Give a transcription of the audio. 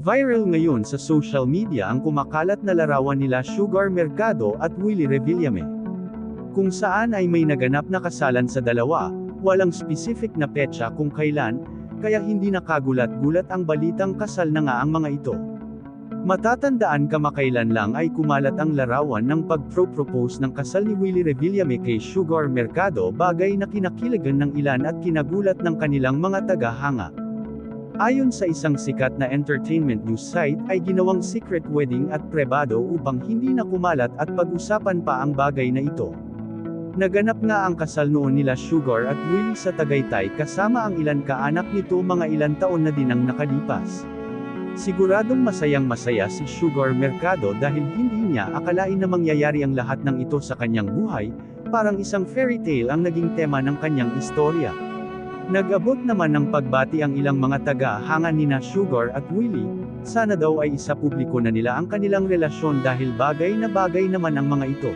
Viral ngayon sa social media ang kumakalat na larawan nila Sugar Mercado at Willie Revillame. Kung saan ay may naganap na kasalan sa dalawa, walang specific na petsa kung kailan, kaya hindi nakagulat-gulat ang balitang kasal na nga ang mga ito. Matatandaan kamakailan lang ay kumalat ang larawan ng pag-propose ng kasal ni Willie Revillame kay Sugar Mercado, bagay na kinakiligan ng ilan at kinagulat ng kanilang mga tagahanga. Ayon sa isang sikat na entertainment news site, ay ginawang secret wedding at pribado upang hindi na kumalat at pag-usapan pa ang bagay na ito. Naganap nga ang kasal noon nila Sugar at Willie sa Tagaytay kasama ang ilan kaanak nito, mga ilang taon na din ang nakalipas. Siguradong masayang-masaya si Sugar Mercado dahil hindi niya akalain na mangyayari ang lahat ng ito sa kanyang buhay, parang isang fairy tale ang naging tema ng kanyang istorya. Nag-abot naman ng pagbati ang ilang mga taga-hanga nina Sugar at Willie, sana daw ay isa publiko na nila ang kanilang relasyon dahil bagay na bagay naman ang mga ito.